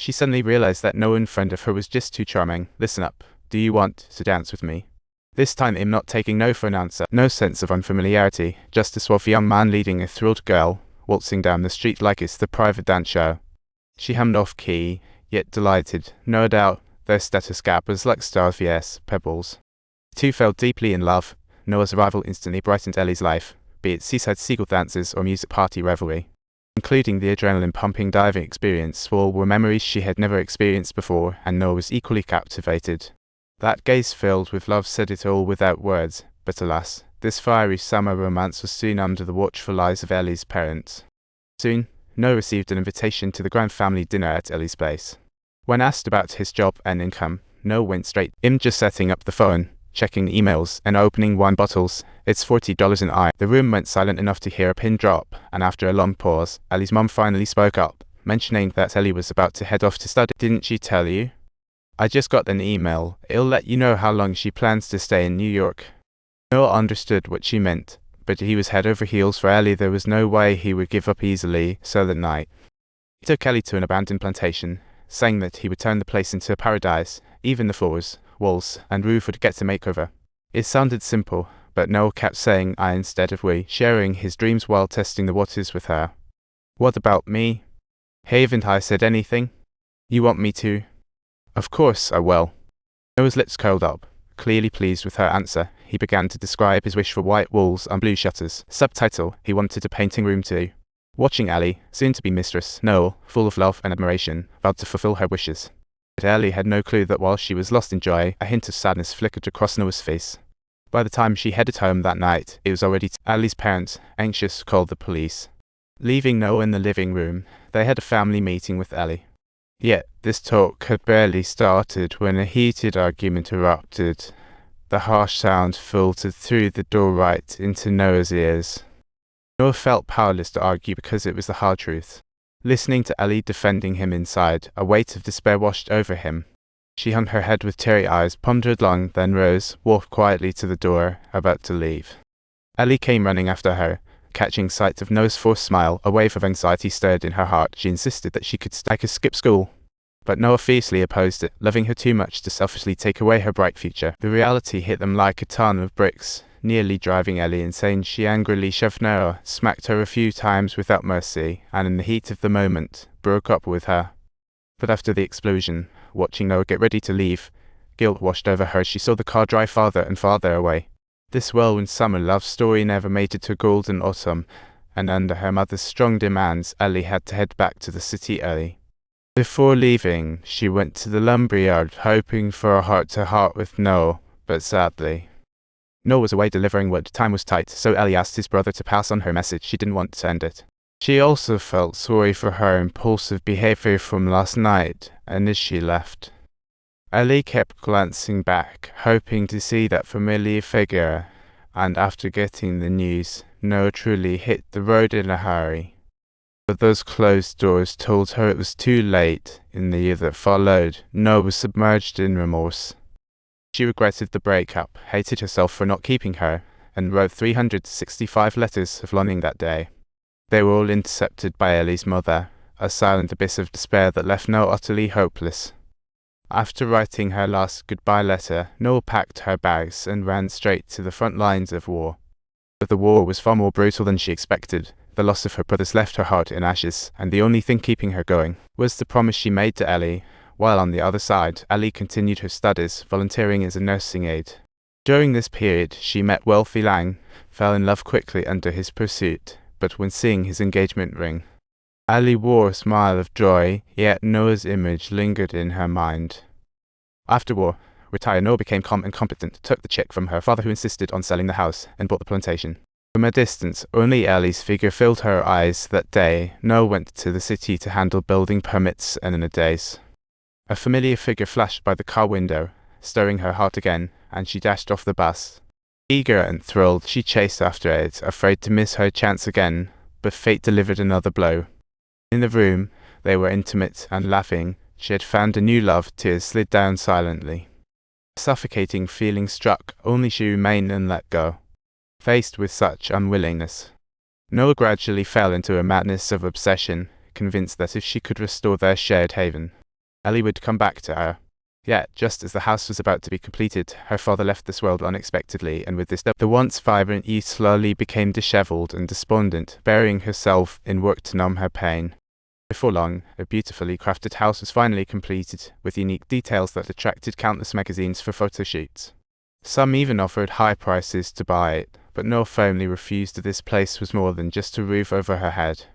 She suddenly realized that no one in front of her was just too charming. "Listen up. Do you want to dance with me?" This time I'm not taking no for an answer. No sense of unfamiliarity. Just a suave young man leading a thrilled girl, waltzing down the street like it's the private dance show. She hummed off key, yet delighted. No doubt their status gap was like stars vs. pebbles. The two fell deeply in love. Noah's arrival instantly brightened Ellie's life, be it seaside seagull dances or music party revelry. Including the adrenaline-pumping diving experience, all were memories she had never experienced before, and Noah was equally captivated. That gaze filled with love said it all without words, but alas, this fiery summer romance was soon under the watchful eyes of Ellie's parents. Soon, Noah received an invitation to the grand family dinner at Ellie's place. When asked about his job and income, Noah went straight. "I'm just setting up the phone, checking emails, and opening wine bottles. It's $40 an hour." The room went silent enough to hear a pin drop, and after a long pause, Ellie's mum finally spoke up, mentioning that Ellie was about to head off to study. "Didn't she tell you? I just got an email. It'll let you know how long she plans to stay in New York." Noah understood what she meant, but he was head over heels for Ellie. There was no way he would give up easily, so that night, he took Ellie to an abandoned plantation, saying that he would turn the place into a paradise. Even the floors, walls, and roof would get a makeover. It sounded simple, but Noah kept saying I instead of we, sharing his dreams while testing the waters with her. "What about me? Haven't I said anything? You want me to?" "Of course I will." Noah's lips curled up. Clearly pleased with her answer, he began to describe his wish for white walls and blue shutters. Subtitle, he wanted a painting room too. Watching Ellie, soon to be mistress, Noah, full of love and admiration, vowed to fulfill her wishes. But Ellie had no clue that while she was lost in joy, a hint of sadness flickered across Noah's face. By the time she headed home that night, it was already Ellie's parents, anxious, called the police. Leaving Noah in the living room, they had a family meeting with Ellie. Yet, this talk had barely started when a heated argument erupted. The harsh sound filtered through the door right into Noah's ears. Noah felt powerless to argue because it was the hard truth. Listening to Ellie defending him inside, a weight of despair washed over him. She hung her head with teary eyes, pondered long, then rose, walked quietly to the door, about to leave. Ellie came running after her. Catching sight of Noah's forced smile, a wave of anxiety stirred in her heart. She insisted that she could skip school. But Noah fiercely opposed it, loving her too much to selfishly take away her bright future. The reality hit them like a ton of bricks, nearly driving Ellie insane. She angrily shoved Noah, smacked her a few times without mercy, and in the heat of the moment, broke up with her. But after the explosion, watching Noah get ready to leave, guilt washed over her as she saw the car drive farther and farther away. This whirlwind summer love story never made it to golden autumn, and under her mother's strong demands, Ellie had to head back to the city early. Before leaving, she went to the lumberyard, hoping for a heart-to-heart with Noah, but sadly, Noah was away delivering wood. Time was tight, so Ellie asked his brother to pass on her message. She didn't want to end it. She also felt sorry for her impulsive behavior from last night, and as she left, Ellie kept glancing back, hoping to see that familiar figure, and after getting the news, Noah truly hit the road in a hurry. But those closed doors told her it was too late. In the year that followed, Noah was submerged in remorse. She regretted the breakup, hated herself for not keeping her, and wrote 365 letters of longing that day. They were all intercepted by Ellie's mother, a silent abyss of despair that left Noah utterly hopeless. After writing her last goodbye letter, Noah packed her bags and ran straight to the front lines of war. But the war was far more brutal than she expected. The loss of her brothers left her heart in ashes, and the only thing keeping her going was the promise she made to Ellie, while on the other side, Ellie continued her studies, volunteering as a nursing aide. During this period, she met wealthy Lang, fell in love quickly under his pursuit, but when seeing his engagement ring, Ellie wore a smile of joy, yet Noah's image lingered in her mind. After war, retired Noah became calm and competent, took the check from her father who insisted on selling the house, and bought the plantation. From a distance, only Ellie's figure filled her eyes that day. Noah went to the city to handle building permits, and in a daze, a familiar figure flashed by the car window, stirring her heart again, and she dashed off the bus. Eager and thrilled, she chased after it, afraid to miss her chance again, but fate delivered another blow. In the room, they were intimate and laughing. She had found a new love. Tears slid down silently. A suffocating feeling struck. Only she remained and let go. Faced with such unwillingness, Noah gradually fell into a madness of obsession, convinced that if she could restore their shared haven, Ellie would come back to her. Yet, just as the house was about to be completed, her father left this world unexpectedly, and with this the once vibrant youth slowly became disheveled and despondent, burying herself in work to numb her pain. Before long, a beautifully crafted house was finally completed, with unique details that attracted countless magazines for photo shoots. Some even offered high prices to buy it, but Nora firmly refused, that this place was more than just a roof over her head.